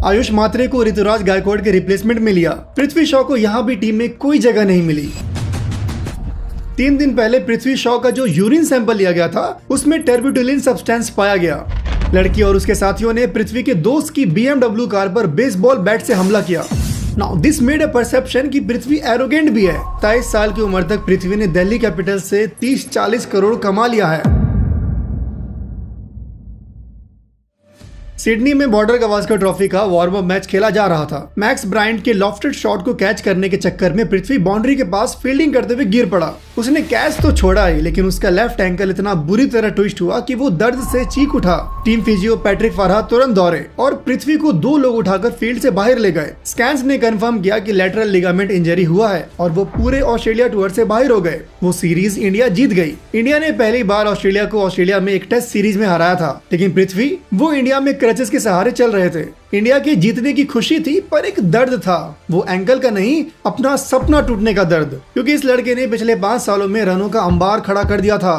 आयुष मात्रे को ऋतुराज गायकवाड़ के रिप्लेसमेंट में लिया। पृथ्वी शॉ को यहाँ भी टीम में कोई जगह नहीं मिली। 3 दिन पहले पृथ्वी शॉ का जो यूरिन सैंपल लिया गया था उसमें टेर्ब्यूटुलिन सब्सटेंस पाया गया। लड़की और उसके साथियों ने पृथ्वी के दोस्त की BMW कार पर बेसबॉल बैट से हमला किया। Now this made a perception कि पृथ्वी एरोगेंट भी है। 23 साल की उम्र तक पृथ्वी ने दिल्ली कैपिटल्स से 30-40 करोड़ कमा लिया है। सिडनी में बॉर्डर गावस्कर ट्रॉफी का वार्म अप मैच खेला जा रहा था। मैक्स ब्रायंट के लॉफ्टेड शॉट को कैच करने के चक्कर में पृथ्वी बाउंड्री के पास फील्डिंग करते हुए गिर पड़ा। उसने कैच तो छोड़ा ही, लेकिन उसका लेफ्ट एंकल इतना बुरी तरह ट्विस्ट हुआ कि वो दर्द से चीख उठा। टीम फिजियो पैट्रिक फरहाद तुरंत दौड़े और पृथ्वी को 2 लोग उठाकर फील्ड से बाहर ले गए। स्कैन्स ने कंफर्म किया कि लैटरल लिगामेंट इंजरी हुआ है और वो पूरे ऑस्ट्रेलिया टूर से बाहर हो गए। वो सीरीज इंडिया जीत गई। इंडिया ने पहली बार ऑस्ट्रेलिया को ऑस्ट्रेलिया में एक टेस्ट सीरीज में हराया था, लेकिन पृथ्वी वो इंडिया में क्रचेस के सहारे चल रहे थे। इंडिया के जीतने की खुशी थी, पर एक दर्द था। वो एंकल का नहीं, अपना सपना टूटने का दर्द, क्योंकि इस लड़के ने पिछले 5 सालों में रनों का अंबार खड़ा कर दिया था।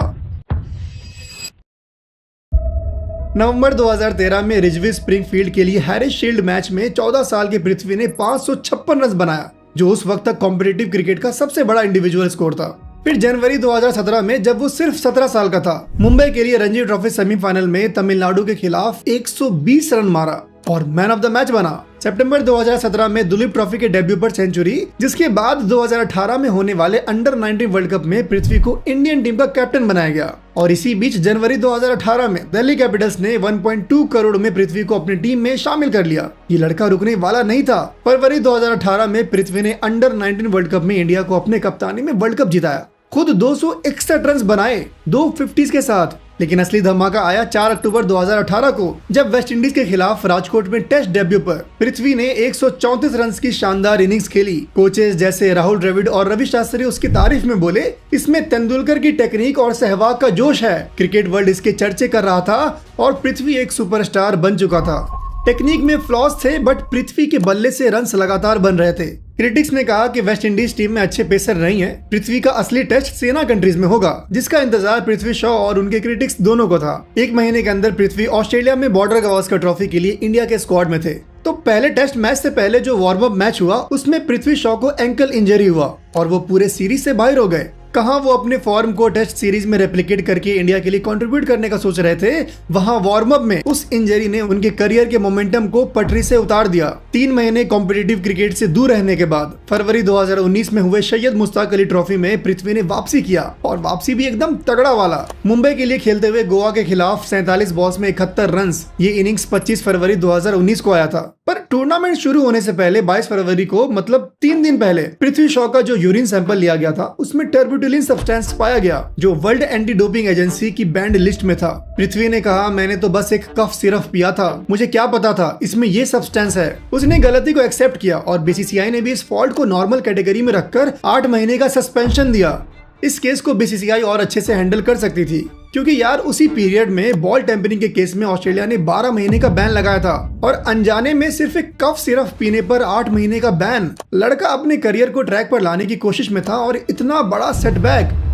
नवंबर 2013 में रिजवी स्प्रिंगफील्ड के लिए हैरिस शील्ड मैच में 14 साल के पृथ्वी ने 556 रन बनाया, जो उस वक्त तक कॉम्पिटिटिव क्रिकेट का सबसे बड़ा इंडिविजुअल स्कोर था। फिर जनवरी 2017 में जब वो सिर्फ 17 साल का था, मुंबई के लिए रणजी ट्रॉफी सेमीफाइनल में तमिलनाडु के खिलाफ 120 रन मारा और मैन ऑफ द मैच बना। सितंबर 2017 में दुलीप ट्रॉफी के डेब्यू पर सेंचुरी, जिसके बाद 2018 में होने वाले अंडर 19 वर्ल्ड कप में पृथ्वी को इंडियन टीम का कैप्टन बनाया गया। और इसी बीच जनवरी 2018 में दिल्ली कैपिटल्स ने 1.2 करोड़ में पृथ्वी को अपनी टीम में शामिल कर लिया। ये लड़का रुकने वाला नहीं था। फरवरी 2018 में पृथ्वी ने अंडर 19 वर्ल्ड कप में इंडिया को अपने कप्तानी में वर्ल्ड कप जिताया। खुद 261 रन बनाए 2 50s के साथ। लेकिन असली धमाका आया 4 अक्टूबर 2018 को, जब वेस्ट इंडीज के खिलाफ राजकोट में टेस्ट डेब्यू पर पृथ्वी ने 134 रन की शानदार इनिंग्स खेली। कोचेस जैसे राहुल द्रविड़ और रवि शास्त्री उसकी तारीफ में बोले, इसमें तेंदुलकर की टेक्निक और सहवाग का जोश है। क्रिकेट वर्ल्ड इसके चर्चे कर रहा था और पृथ्वी एक सुपरस्टार बन चुका था। टेक्निक में फ्लॉज थे, बट पृथ्वी के बल्ले से रन्स लगातार बन रहे थे। क्रिटिक्स ने कहा कि वेस्ट इंडीज टीम में अच्छे पेसर नहीं है। पृथ्वी का असली टेस्ट सेना कंट्रीज में होगा, जिसका इंतजार पृथ्वी शॉ और उनके क्रिटिक्स दोनों को था। 1 महीने के अंदर पृथ्वी ऑस्ट्रेलिया में बॉर्डर गावस्कर ट्रॉफी के लिए इंडिया के स्क्वाड में थे। तो पहले टेस्ट मैच से पहले जो वार्म अप मैच हुआ उसमें पृथ्वी शॉ को एंकल इंजरी हुआ और वो पूरे सीरीज से बाहर हो गए। कहां वो अपने फॉर्म को टेस्ट सीरीज में रेप्लिकेट करके इंडिया के लिए कंट्रीब्यूट करने का सोच रहे थे, वहां वार्म अप में उस इंजरी ने उनके करियर के मोमेंटम को पटरी से उतार दिया। 3 महीने कॉम्पिटिटिव क्रिकेट से दूर रहने के बाद फरवरी 2019 में हुए सैयद मुश्ताक अली ट्रॉफी में पृथ्वी ने वापसी किया और वापसी भी एकदम तगड़ा वाला। मुंबई के लिए खेलते हुए गोवा के खिलाफ 47 बॉल्स में 71 रन। ये इनिंग्स 25 फरवरी 2019 को आया था। पर टूर्नामेंट शुरू होने से पहले 22 फरवरी को, मतलब 3 दिन पहले, पृथ्वी शॉ का जो यूरिन सैंपल लिया गया था उसमें टेर्ब्यूटुलिन सब्सटेंस पाया गया, जो वर्ल्ड एंटी डोपिंग एजेंसी की बैंड लिस्ट में था। पृथ्वी ने कहा, मैंने तो बस एक कफ सिरप पिया था, मुझे क्या पता था इसमें ये सब्सटेंस है। उसने गलती को एक्सेप्ट किया और बीसीसीआई ने भी इस फॉल्ट को नॉर्मल कैटेगरी में रखकर 8 महीने का सस्पेंशन दिया। इस केस को बीसीसीआई और अच्छे से हैंडल कर सकती थी, क्योंकि यार उसी पीरियड में बॉल टेम्परिंग के केस में ऑस्ट्रेलिया ने 12 महीने का बैन लगाया था और अनजाने में सिर्फ एक कफ सिरप पीने पर 8 महीने का बैन। लड़का अपने करियर को ट्रैक पर लाने की कोशिश में था और इतना बड़ा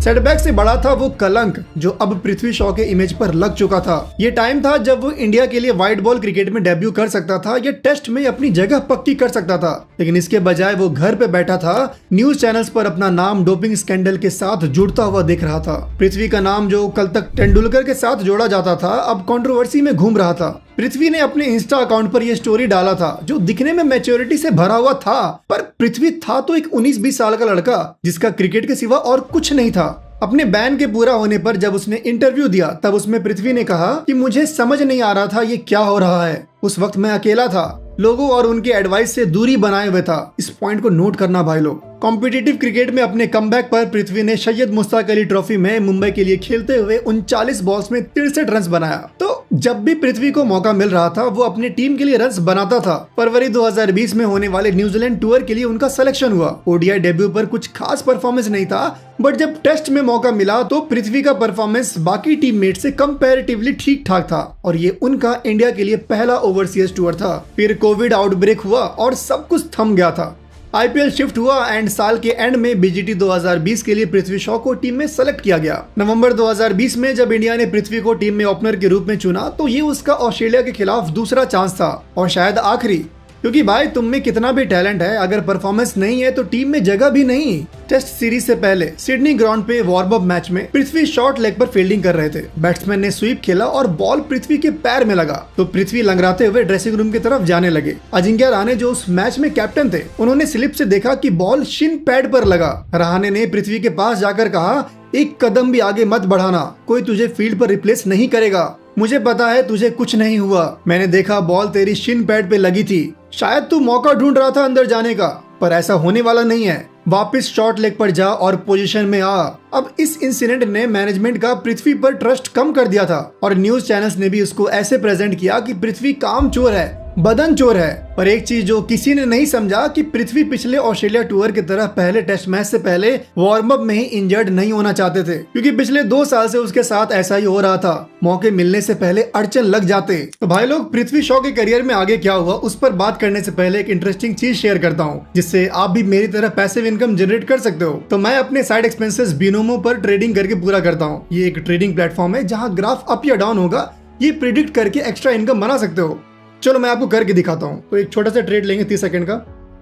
सेटबैक से बड़ा था वो कलंक जो अब पृथ्वी शॉ के इमेज पर लग चुका था। ये टाइम था जब वो इंडिया के लिए व्हाइट बॉल क्रिकेट में डेब्यू कर सकता था या टेस्ट में अपनी जगह पक्की कर सकता था, लेकिन इसके बजाय वो घर पे बैठा था, न्यूज चैनल्स पर अपना नाम डोपिंग स्कैंडल के साथ जुड़ता हुआ दिख रहा था। पृथ्वी का नाम जो कल तक तेंदुलकर के साथ जोड़ा जाता था, अब कंट्रोवर्सी में घूम रहा था। पृथ्वी ने अपने इंस्टा अकाउंट पर यह स्टोरी डाला था जो दिखने में मैच्योरिटी से भरा हुआ था, पर पृथ्वी था तो एक 19-20 साल का लड़का जिसका क्रिकेट के सिवा और कुछ नहीं था। अपने बैन के पूरा होने पर जब उसने इंटरव्यू दिया, तब उसमें पृथ्वी ने कहा कि मुझे समझ नहीं आ रहा था ये क्या हो रहा है। उस वक्त मैं अकेला था, लोगों और उनके एडवाइस से दूरी बनाए हुए था। इस पॉइंट को नोट करना भाई लोग। कॉम्पिटिटिव क्रिकेट में अपने कमबैक पर पृथ्वी ने सैयद मुश्ताक अली ट्रॉफी में मुंबई के लिए खेलते हुए 39 बॉल्स में 63 रन बनाया। तो जब भी पृथ्वी को मौका मिल रहा था वो अपनी टीम के लिए रन बनाता था। फरवरी 2020 में होने वाले न्यूजीलैंड टूर के लिए उनका सिलेक्शन हुआ। ओडीआई डेब्यू पर कुछ खास परफॉर्मेंस नहीं था, बट जब टेस्ट में मौका मिला तो पृथ्वी का परफॉर्मेंस बाकी टीममेट से कंपैरेटिवली ठीक ठाक था और ये उनका इंडिया के लिए पहला ओवरसीज टूर था। फिर कोविड आउटब्रेक हुआ और सब कुछ थम गया था। आईपीएल शिफ्ट हुआ एंड साल के एंड में बीजीटी 2020 के लिए पृथ्वी शॉ को टीम में सेलेक्ट किया गया। नवंबर 2020 में जब इंडिया ने पृथ्वी को टीम में ओपनर के रूप में चुना तो ये उसका ऑस्ट्रेलिया के खिलाफ दूसरा चांस था और शायद आखिरी। क्योंकि भाई तुम में कितना भी टैलेंट है, अगर परफॉर्मेंस नहीं है तो टीम में जगह भी नहीं। टेस्ट सीरीज से पहले सिडनी ग्राउंड पे वार्म अप मैच में पृथ्वी शॉर्ट लेग पर फील्डिंग कर रहे थे। बैट्समैन ने स्वीप खेला और बॉल पृथ्वी के पैर में लगा तो पृथ्वी लंगड़ाते हुए ड्रेसिंग रूम की तरफ जाने लगे। अजिंक्य रहाणे जो उस मैच में कैप्टन थे, उन्होंने स्लिप से देखा कि बॉल शिन पैड पर लगा। रहाणे ने पृथ्वी के पास जाकर कहा, एक कदम भी आगे मत बढ़ाना, कोई तुझे फील्ड पर रिप्लेस नहीं करेगा। मुझे पता है तुझे कुछ नहीं हुआ, मैंने देखा बॉल तेरी शिन पैड पे लगी थी। शायद तू मौका ढूंढ रहा था अंदर जाने का, पर ऐसा होने वाला नहीं है। वापस शॉर्ट लेग पर जा और पोजीशन में आ। अब इस इंसिडेंट ने मैनेजमेंट का पृथ्वी पर ट्रस्ट कम कर दिया था और न्यूज चैनल्स ने भी उसको ऐसे प्रेजेंट किया कि पृथ्वी काम चोर है, बदन चोर है। पर एक चीज जो किसी ने नहीं समझा कि पृथ्वी पिछले ऑस्ट्रेलिया टूर की तरह पहले टेस्ट मैच से पहले वार्म अप में ही इंजर्ड नहीं होना चाहते थे, क्योंकि पिछले 2 साल से उसके साथ ऐसा ही हो रहा था। मौके मिलने से पहले अड़चन लग जाते। तो भाई लोग, पृथ्वी शॉ के करियर में आगे क्या हुआ उस पर बात करने से पहले एक इंटरेस्टिंग चीज शेयर करता हूँ, जिससे आप भी मेरी तरह पैसिव इनकम जनरेट कर सकते हो। तो मैं अपने साइड एक्सपेंसेस बिनोमो पर ट्रेडिंग करके पूरा करता हूँ। ये एक ट्रेडिंग प्लेटफॉर्म है जहाँ ग्राफ अप या डाउन होगा, ये प्रिडिक्ट करके एक्स्ट्रा इनकम बना सकते हो। चलो मैं आपको करके दिखाता हूँ। तो एक छोटा सा ट्रेड लेंगे 30 सेकंड का,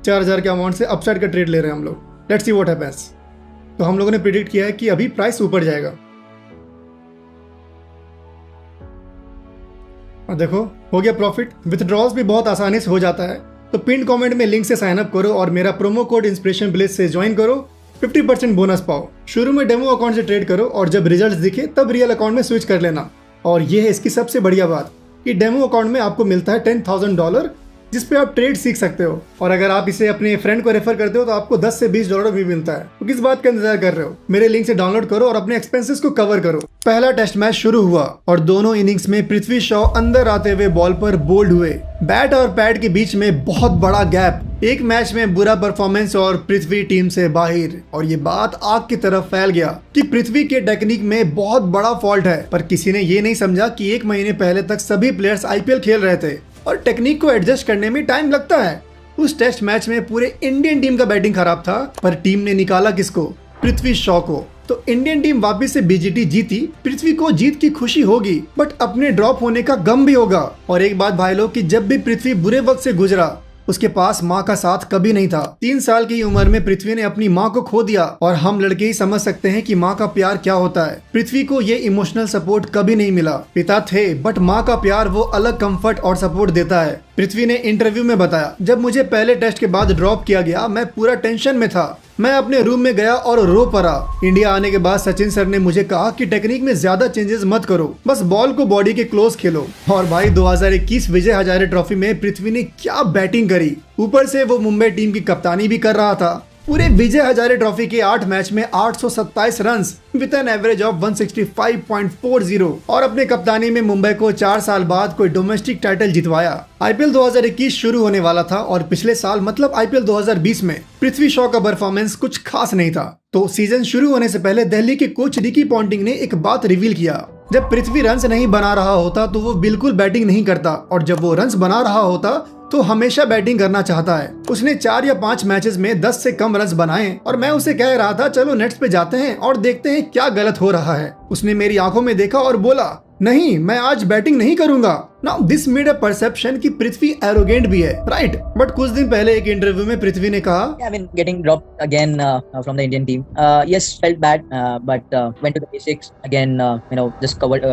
4000 के अमाउंट से अपसाइड का ट्रेड ले रहे हैं हम लोग। Let's see what happens. तो हम लोगों ने प्रिडिक्ट किया है कि अभी प्राइस ऊपर जाएगा और देखो हो गया प्रॉफिट। विथड्रॉल्स भी बहुत आसानी से हो जाता है। तो पिन कमेंट में लिंक से साइन अप करो और मेरा प्रोमो कोड इंस्पिरेशन ब्लिस से ज्वाइन करो, 50% बोनस पाओ। शुरू में डेमो अकाउंट से ट्रेड करो और जब रिजल्ट्स दिखे तब रियल अकाउंट में स्विच कर लेना। और ये है इसकी सबसे बढ़िया बात कि डेमो अकाउंट में आपको मिलता है $10,000, जिस पे आप ट्रेड सीख सकते हो। और अगर आप इसे अपने फ्रेंड को रेफर करते हो तो आपको $10 से $20 भी मिलता है। तो किस बात का इंतजार कर रहे हो? मेरे लिंक से डाउनलोड करो और अपने एक्सपेंसेस को कवर करो। पहला टेस्ट मैच शुरू हुआ और दोनों इनिंग्स में पृथ्वी शॉ अंदर आते हुए बॉल पर बोल्ड हुए। बैट और पैड के बीच में बहुत बड़ा गैप। एक मैच में बुरा परफॉर्मेंस और पृथ्वी टीम से बाहर। और ये बात आग की तरफ फैल गया कि पृथ्वी के टेक्निक में बहुत बड़ा फॉल्ट है। पर किसी ने ये नहीं समझा कि 1 महीने पहले तक सभी प्लेयर्स IPL खेल रहे थे और टेक्निक को एडजस्ट करने में टाइम लगता है। उस टेस्ट मैच में पूरे इंडियन टीम का बैटिंग खराब था, पर टीम ने निकाला किसको? पृथ्वी शॉ को। तो इंडियन टीम वापस से BGT जीती। पृथ्वी को जीत की खुशी होगी, बट अपने ड्रॉप होने का गम भी होगा। और एक बात भाई लोग, कि जब भी पृथ्वी बुरे वक्त से गुजरा उसके पास माँ का साथ कभी नहीं था। 3 साल की उम्र में पृथ्वी ने अपनी माँ को खो दिया और हम लड़के ही समझ सकते हैं कि माँ का प्यार क्या होता है। पृथ्वी को ये इमोशनल सपोर्ट कभी नहीं मिला। पिता थे, बट माँ का प्यार वो अलग कंफर्ट और सपोर्ट देता है। पृथ्वी ने इंटरव्यू में बताया, जब मुझे पहले टेस्ट के बाद ड्रॉप किया गया मैं पूरा टेंशन में था। मैं अपने रूम में गया और रो पड़ा। इंडिया आने के बाद सचिन सर ने मुझे कहा कि टेक्निक में ज्यादा चेंजेस मत करो, बस बॉल को बॉडी के क्लोज खेलो। और भाई 2021 विजय हजारे ट्रॉफी में पृथ्वी ने क्या बैटिंग करी। ऊपर से वो मुंबई टीम की कप्तानी भी कर रहा था। पूरे विजय हजारे ट्रॉफी के 8 मैच में 827 run with an average of 165.40 और अपने कप्तानी में मुंबई को 4 साल बाद कोई डोमेस्टिक टाइटल जितवाया। IPL 2021 शुरू होने वाला था और पिछले साल मतलब IPL 2020 में पृथ्वी शॉ का परफॉर्मेंस कुछ खास नहीं था। तो सीजन शुरू होने से पहले दिल्ली के कोच रिकी पॉन्टिंग ने एक बात रिवील किया, जब पृथ्वी रन्स नहीं बना रहा होता तो वो बिल्कुल बैटिंग नहीं करता, और जब वो रन्स बना रहा होता तो हमेशा बैटिंग करना चाहता है। उसने 4 या 5 मैचेस में 10 से कम रन बनाए और मैं उसे कह रहा था चलो नेट्स पे जाते हैं और देखते हैं क्या गलत हो रहा है। उसने मेरी आंखों में देखा और बोला, नहीं मैं आज बैटिंग नहीं करूंगा। Now this made a perception कि पृथ्वी एरोगेंट भी है, राइट? बट कुछ दिन पहले एक इंटरव्यू में पृथ्वी ने कहा, I mean, getting dropped again from the Indian team. Yes, felt bad, but went to the basics again. Just covered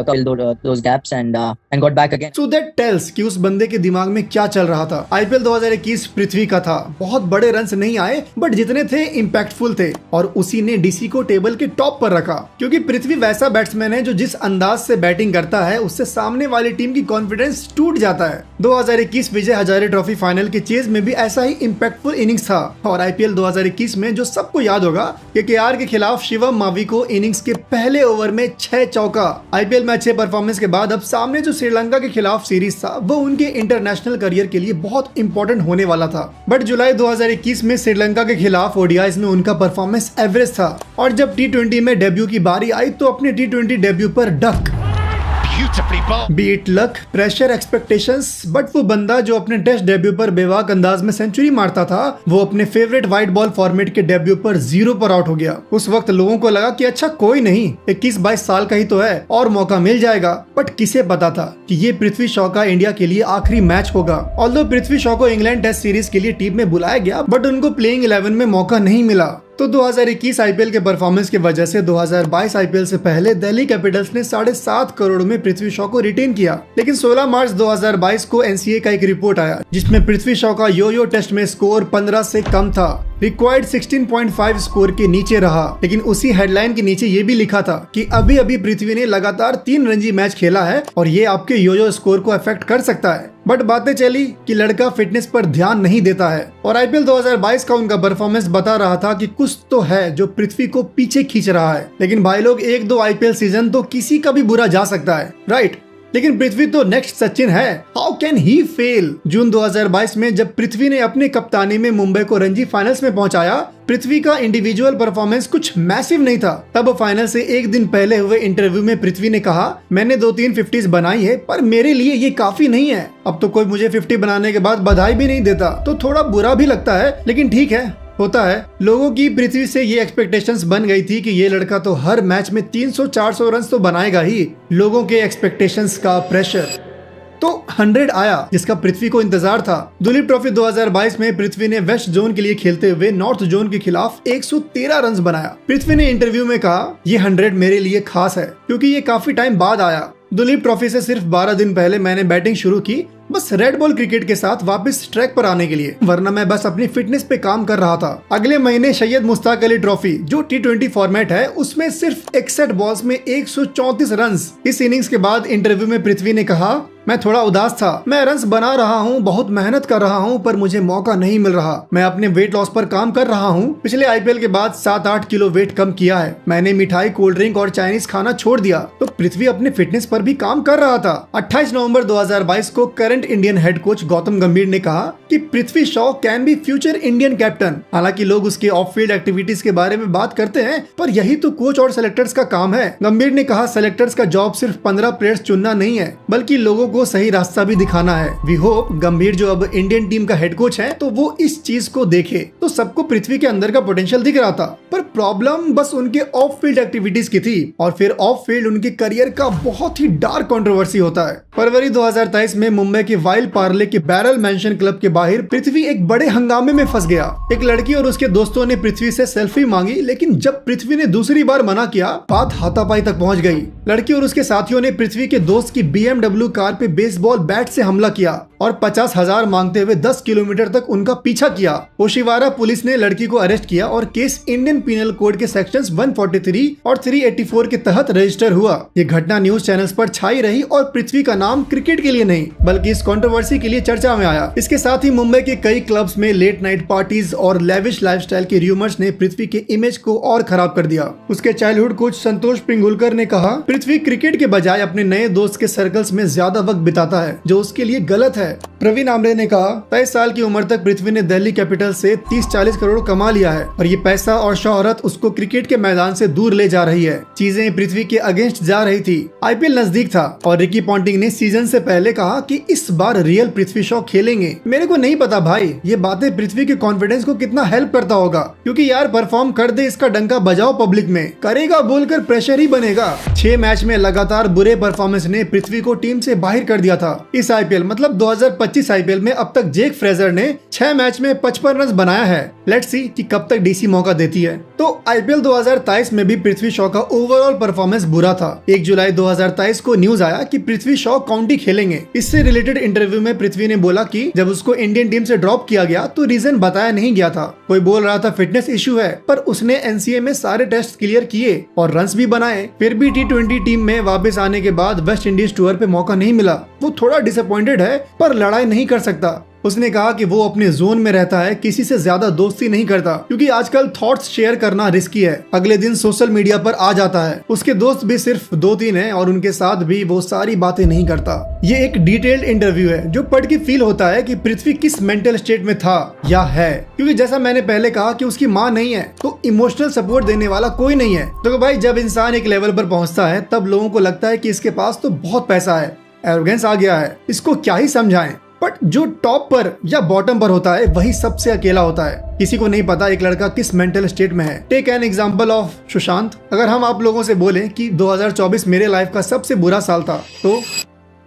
those gaps and got back again. So that tells कि उस बंदे के दिमाग में क्या चल रहा था। IPL 2021 पृथ्वी का था। बहुत बड़े रन्स नहीं आए, बट जितने थे इम्पैक्टफुल थे और उसी ने DC को टेबल के टॉप पर रखा। क्योंकि पृथ्वी वैसा बैट्समैन है जो जिस अंदाज से बैटिंग करता है उससे सामने वाली टीम की कॉन्फिडेंस टूट जाता है। 2021 विजय हजारे ट्रॉफी फाइनल के चेज में भी ऐसा ही इम्पैक्टफुल इनिंग्स था। और IPL 2021 में जो सबको याद होगा, KKR के खिलाफ शिवम मावी को इनिंग्स के पहले ओवर में 6 चौका। IPL में अच्छे परफॉर्मेंस के बाद अब सामने जो श्रीलंका के खिलाफ सीरीज था वो उनके इंटरनेशनल करियर के लिए बहुत इंपॉर्टेंट होने वाला था। बट जुलाई 2021 में श्रीलंका के खिलाफ ODIs में उनका परफॉर्मेंस एवरेज था और जब T20 में डेब्यू की बारी आई तो अपने T20 डेब्यू पर duck beautifully bowled. Bad luck, pressure, expectations, but वो बंदा जो अपने टेस्ट डेब्यू पर बेवाक अंदाज में सेंचुरी मारता था, वो अपने फेवरेट व्हाइट बॉल फॉर्मेट के डेब्यू पर 0 पर आउट हो गया। उस वक्त लोगों को लगा कि अच्छा कोई नहीं, 21-22 साल का ही तो है और मौका मिल जाएगा। बट किसे पता था कि ये पृथ्वी शॉ का इंडिया के लिए आखिरी मैच होगा। ऑल्दो पृथ्वी शॉ को इंग्लैंड टेस्ट सीरीज के लिए टीम में बुलाया गया, बट उनको प्लेइंग 11 में मौका नहीं मिला। तो 2021 आईपीएल के परफॉर्मेंस की वजह से 2022 आईपीएल से पहले दिल्ली कैपिटल्स ने 7.5 करोड़ में पृथ्वी शॉ को रिटेन किया। लेकिन 16 मार्च 2022 को एनसीए का एक रिपोर्ट आया जिसमें पृथ्वी शॉ का यो टेस्ट में स्कोर 15 से कम था, रिक्वायर्ड 16.5 स्कोर के नीचे रहा। लेकिन उसी हेडलाइन के नीचे ये भी लिखा था कि अभी अभी पृथ्वी ने लगातार 3 रणजी मैच खेला है और ये आपके यो स्कोर को अफेक्ट कर सकता है। बट बातें चली कि लड़का फिटनेस पर ध्यान नहीं देता है और आईपीएल 2022 का उनका परफॉर्मेंस बता रहा था कि कुछ तो है जो पृथ्वी को पीछे खींच रहा है। लेकिन भाई लोग, 1-2 आईपीएल सीजन तो किसी का भी बुरा जा सकता है, राइट? लेकिन पृथ्वी तो नेक्स्ट सचिन है, हाउ कैन ही फेल? जून 2022 में जब पृथ्वी ने अपने कप्तानी में मुंबई को रणजी फाइनल्स में पहुंचाया, पृथ्वी का इंडिविजुअल परफॉर्मेंस कुछ मैसिव नहीं था। तब फाइनल से एक दिन पहले हुए इंटरव्यू में पृथ्वी ने कहा, मैंने 2-3 50s बनाई है पर मेरे लिए ये काफी नहीं है। अब तो कोई मुझे 50 बनाने के बाद बधाई भी नहीं देता, तो थोड़ा बुरा भी लगता है, लेकिन ठीक है, होता है। लोगों की पृथ्वी से ये एक्सपेक्टेशंस बन गई थी कि ये लड़का तो हर मैच में 300-400 रन तो बनाएगा ही। लोगों के एक्सपेक्टेशंस का प्रेशर तो 100 आया जिसका पृथ्वी को इंतजार था। दुलीप ट्रॉफी 2022 में पृथ्वी ने वेस्ट जोन के लिए खेलते हुए नॉर्थ जोन के खिलाफ 113 रन बनाया। पृथ्वी ने इंटरव्यू में कहा, ये 100 मेरे लिए खास है क्योंकि ये काफी टाइम बाद आया। दुलीप ट्रॉफी से सिर्फ 12 दिन पहले मैंने बैटिंग शुरू की, बस रेड बॉल क्रिकेट के साथ वापस ट्रैक पर आने के लिए, वरना मैं बस अपनी फिटनेस पे काम कर रहा था। अगले महीने सैयद मुश्ताक अली ट्रॉफी जो T20 फॉर्मेट है, उसमें सिर्फ 61 बॉल्स में 134 रन। इस इनिंग्स के बाद इंटरव्यू में पृथ्वी ने कहा, मैं थोड़ा उदास था, मैं रन्स बना रहा हूँ, बहुत मेहनत कर रहा हूँ, पर मुझे मौका नहीं मिल रहा। मैं अपने वेट लॉस पर काम कर रहा हूँ। पिछले आईपीएल के बाद 7-8 किलो वेट कम किया है। मैंने मिठाई, कोल्ड ड्रिंक और चाइनीज खाना छोड़ दिया। तो पृथ्वी अपने फिटनेस पर भी काम कर रहा था। 28 नवंबर 2022 को current Indian head coach Gautam Gambhir ने कहा कि Prithvi Shaw can be future Indian captain. हालांकि लोग उसके ऑफ फील्ड एक्टिविटीज के बारे में बात करते हैं, पर यही तो कोच और सेलेक्टर्स का काम है। गंभीर ने कहा, सेलेक्टर्स का जॉब सिर्फ 15 प्लेयर्स चुनना नहीं है, बल्कि लोगों को सही रास्ता भी दिखाना है। वी होप गंभीर जो अब इंडियन टीम का हेड कोच है, तो वो इस चीज को देखे। तो सबको पृथ्वी के अंदर का पोटेंशियल दिख रहा था, पर प्रॉब्लम बस उनके ऑफ फील्ड एक्टिविटीज की थी। और फिर ऑफ फील्ड उनके करियर का बहुत ही डार्क कंट्रोवर्सी होता है। फरवरी 2023 में मुंबई के वाइल्ड पार्ले के बैरल मेंशन क्लब के बाहर पृथ्वी एक बड़े हंगामे में फंस गया। एक लड़की और उसके दोस्तों ने पृथ्वी से सेल्फी मांगी, लेकिन जब पृथ्वी ने दूसरी बार मना किया, बात हाथापाई तक पहुंच गई। लड़की और उसके साथियों ने पृथ्वी के दोस्त की BMW कार पे बेसबॉल बैट से हमला किया और 50,000 मांगते हुए 10 किलोमीटर तक उनका पीछा किया। ओशिवारा पुलिस ने लड़की को अरेस्ट किया और केस इंडियन पिनल कोड के सेक्शंस 143 और 384 के तहत रजिस्टर हुआ। ये घटना न्यूज चैनल्स पर छाई रही और पृथ्वी का नाम क्रिकेट के लिए नहीं, बल्कि इस कंट्रोवर्सी के लिए चर्चा में आया। इसके साथ ही मुंबई के कई क्लब्स में लेट नाइट पार्टीज और लेविश लाइफस्टाइल के र्यूमर्स ने पृथ्वी के इमेज को और खराब कर दिया। उसके चाइल्डहुड कोच संतोष पिंगुलकर ने कहा, पृथ्वी क्रिकेट के बजाय अपने नए दोस्त के सर्कल्स में ज्यादा वक्त बिताता है, जो उसके लिए गलत है। प्रवीण आमरे ने कहा, 23 साल की उम्र तक पृथ्वी ने दिल्ली कैपिटल से 30-40 करोड़ कमा लिया है और ये पैसा और शोहरत उसको क्रिकेट के मैदान से दूर ले जा रही है। चीजें पृथ्वी के अगेंस्ट जा रही थी। आईपीएल नजदीक था और रिकी पॉन्टिंग ने सीजन से पहले कहा कि इस बार रियल पृथ्वी शॉ खेलेंगे। मेरे को नहीं पता भाई, ये बातें पृथ्वी के कॉन्फिडेंस को कितना हेल्प करता होगा, क्योंकि यार परफॉर्म कर दे, इसका डंका बजाओ पब्लिक में, करेगा बोलकर प्रेशर ही बनेगा। 6 मैच में लगातार बुरे परफॉर्मेंस ने पृथ्वी को टीम से बाहर कर दिया था। इस आईपीएल मतलब 2025 आईपीएल में अब तक जेक फ्रेजर ने 6 मैच में 55 रन बनाया है। लेट्स सी कि कब तक डीसी मौका देती है। तो आईपीएल 2023 में भी पृथ्वी शॉ का ओवरऑल परफॉर्मेंस बुरा था। 1 जुलाई 2023 को न्यूज आया कि पृथ्वी शॉ काउंटी खेलेंगे। इससे रिलेटेड इंटरव्यू में पृथ्वी ने बोला कि जब उसको इंडियन टीम से ड्रॉप किया गया तो रीजन बताया नहीं गया था। कोई बोल रहा था फिटनेस इशू है, पर उसने एनसीए में सारे टेस्ट क्लियर किए और रन्स भी बनाए। फिर भी T20 टीम में वापस आने के बाद वेस्ट इंडीज टूर पे मौका नहीं मिला। वो थोड़ा डिसअपॉइंटेड है, पर लड़ाई नहीं कर सकता। उसने कहा कि वो अपने जोन में रहता है, किसी से ज्यादा दोस्ती नहीं करता क्योंकि आजकल थॉट्स शेयर करना रिस्की है। अगले दिन सोशल मीडिया पर आ जाता है। उसके दोस्त भी सिर्फ 2-3 हैं और उनके साथ भी वो सारी बातें नहीं करता। ये एक डिटेल्ड इंटरव्यू है जो पढ़ के फील होता है कि पृथ्वी किस मेंटल स्टेट में था या है, क्योंकि जैसा मैंने पहले कहा कि उसकी माँ नहीं है तो इमोशनल सपोर्ट देने वाला कोई नहीं है। तो भाई जब इंसान एक लेवल पर पहुंचता है तब लोगों को लगता है कि इसके पास तो बहुत पैसा है, एरोगेंस आ गया है, इसको क्या ही समझाएं। बट जो टॉप पर या बॉटम पर होता है वही सबसे अकेला होता है। किसी को नहीं पता एक लड़का किस मेंटल स्टेट में है। Take an example of Sushant. अगर हम आप लोगों से बोलें कि 2024 मेरे लाइफ का सबसे बुरा साल था तो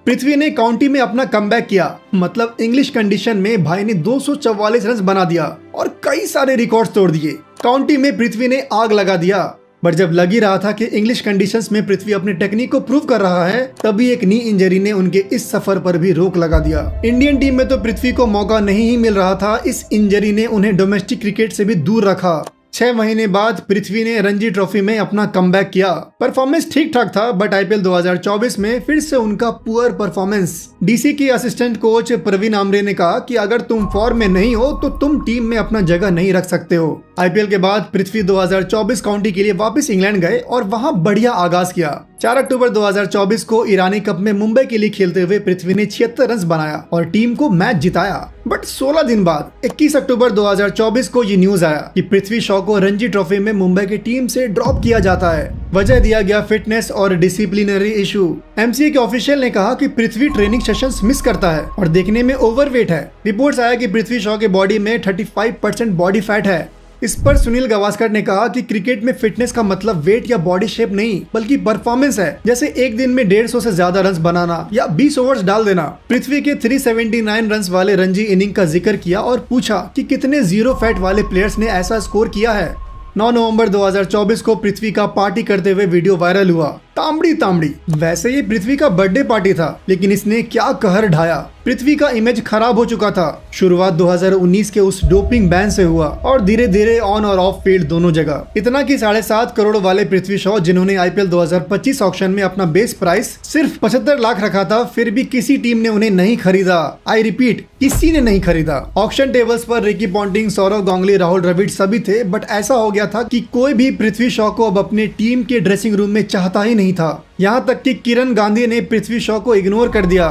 पृथ्वी ने काउंटी में अपना कमबैक किया। मतलब इंग्लिश कंडीशन में भाई ने 244 रन बना दिया और कई सारे रिकॉर्ड्स तोड़ दिए। काउंटी में पृथ्वी ने आग लगा दिया। बट जब लग ही रहा था कि इंग्लिश कंडीशंस में पृथ्वी अपने टेक्निक को प्रूव कर रहा है तभी एक नी इंजरी ने उनके इस सफर पर भी रोक लगा दिया। इंडियन टीम में तो पृथ्वी को मौका नहीं ही मिल रहा था। इस इंजरी ने उन्हें डोमेस्टिक क्रिकेट से भी दूर रखा। 6 महीने बाद पृथ्वी ने रणजी ट्रॉफी में अपना कमबैक किया। परफॉर्मेंस ठीक ठाक था बट आईपीएल 2024 में फिर से उनका पुअर परफॉर्मेंस। डीसी के असिस्टेंट कोच प्रवीण आमरे ने कहा कि अगर तुम फॉर्म में नहीं हो तो तुम टीम में अपना जगह नहीं रख सकते हो। आईपीएल के बाद पृथ्वी 2024 काउंटी के लिए वापस इंग्लैंड गए और वहां बढ़िया आगाज किया। 4 अक्टूबर 2024 को ईरानी कप में मुंबई के लिए खेलते हुए पृथ्वी ने 76 रन बनाया और टीम को मैच जिताया। बट 16 दिन बाद 21 अक्टूबर 2024 को ये न्यूज आया कि पृथ्वी शॉ को रणजी ट्रॉफी में मुंबई की टीम से ड्रॉप किया जाता है। वजह दिया गया फिटनेस और डिसिप्लिनरी इशू। एमसीए के ऑफिशियल ने कहा कि पृथ्वी ट्रेनिंग सेशंस मिस करता है और देखने में ओवरवेट है। रिपोर्ट्स आया कि पृथ्वी शॉ के बॉडी में 35% बॉडी फैट है। इस पर सुनील गावस्कर ने कहा कि क्रिकेट में फिटनेस का मतलब वेट या बॉडी शेप नहीं बल्कि परफॉर्मेंस है। जैसे एक दिन में 150 से ज्यादा रन्स बनाना या 20 ओवर्स डाल देना। पृथ्वी के 379 रन्स वाले रणजी इनिंग का जिक्र किया और पूछा कि कितने जीरो फैट वाले प्लेयर्स ने ऐसा स्कोर किया है। 9 नवंबर 2024 को पृथ्वी का पार्टी करते हुए वीडियो वायरल हुआ। तांबड़ी। वैसे ये पृथ्वी का बर्थडे पार्टी था लेकिन इसने क्या कहर ढाया। पृथ्वी का इमेज खराब हो चुका था। शुरुआत 2019 के उस डोपिंग बैन से हुआ और धीरे धीरे ऑन और ऑफ फील्ड दोनों जगह। इतना कि 7.5 करोड़ वाले पृथ्वी शॉ जिन्होंने आईपीएल 2025 ऑक्शन में अपना बेस प्राइस सिर्फ 75 लाख रखा था फिर भी किसी टीम ने उन्हें नहीं खरीदा। आई रिपीट, किसी ने नहीं खरीदा। ऑक्शन टेबल्स पर रिकी पॉन्टिंग, सौरव गांगुली, राहुल द्रविड़ सभी थे बट ऐसा हो गया था कि कोई भी पृथ्वी शॉ को अब अपने टीम के ड्रेसिंग रूम में चाहता ही नहीं था। यहाँ तक कि किरण गांधी ने पृथ्वी शॉ को इग्नोर कर दिया।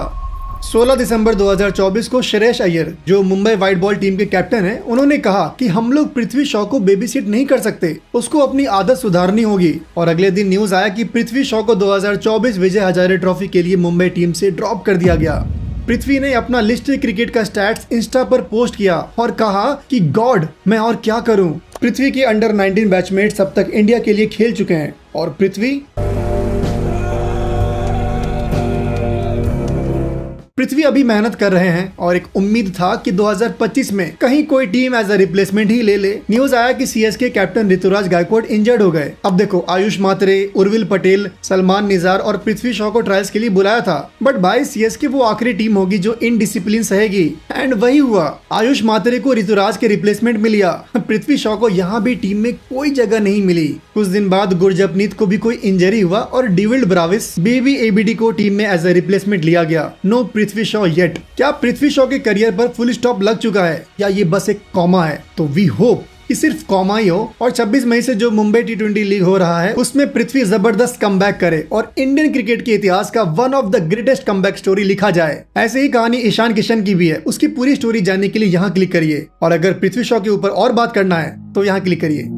16 दिसंबर 2024 को श्रेयस अय्यर जो मुंबई व्हाइट बॉल टीम के कैप्टन हैं, उन्होंने कहा कि हम लोग पृथ्वी शॉ को बेबी सिट नहीं कर सकते, उसको अपनी आदत सुधारनी होगी। और अगले दिन न्यूज आया कि पृथ्वी शॉ को 2024 विजय हजारे ट्रॉफी के लिए मुंबई टीम से ड्रॉप कर दिया गया। पृथ्वी ने अपना लिस्ट क्रिकेट का स्टैट्स इंस्टा पर पोस्ट किया और कहा कि गॉड मैं और क्या करूं। पृथ्वी के अंडर 19 बैचमेट्स अब तक इंडिया के लिए खेल चुके हैं और पृथ्वी अभी मेहनत कर रहे हैं और एक उम्मीद था कि 2025 में कहीं कोई टीम एज अ रिप्लेसमेंट ही ले ले। न्यूज आया कि CSK captain Ruturaj Gaikwad injured हो गए। अब देखो आयुष मात्रे, उर्विल पटेल, सलमान निजार और पृथ्वी शॉ को ट्रायल्स के लिए बुलाया था बट भाई सीएसके वो आखिरी टीम होगी जो इनडिसिप्लिन सहेगी एंड वही हुआ। आयुष मात्रे को ऋतुराज के रिप्लेसमेंट मिल गया। पृथ्वी शॉ को यहाँ भी टीम में कोई जगह नहीं मिली। कुछ दिन बाद गुरजपनीत को भी कोई इंजरी हुआ और डेविड ब्राविस, बेबी एबीडी को टीम में एज अ रिप्लेसमेंट लिया गया। No Prithvi Shaw yet. क्या पृथ्वी शॉ के करियर पर फुल स्टॉप लग चुका है या ये बस एक कॉमा है? तो वी होप कि सिर्फ कॉमा ही हो और 26 मई से जो मुंबई T20 लीग हो रहा है उसमें पृथ्वी जबरदस्त कमबैक करे और इंडियन क्रिकेट के इतिहास का one of the greatest comeback story लिखा जाए। ऐसे ही कहानी ईशान किशन की भी है। उसकी पूरी स्टोरी जानने के लिए यहाँ क्लिक करिए और अगर पृथ्वी शॉ के ऊपर और बात करना है तो यहाँ क्लिक करिए।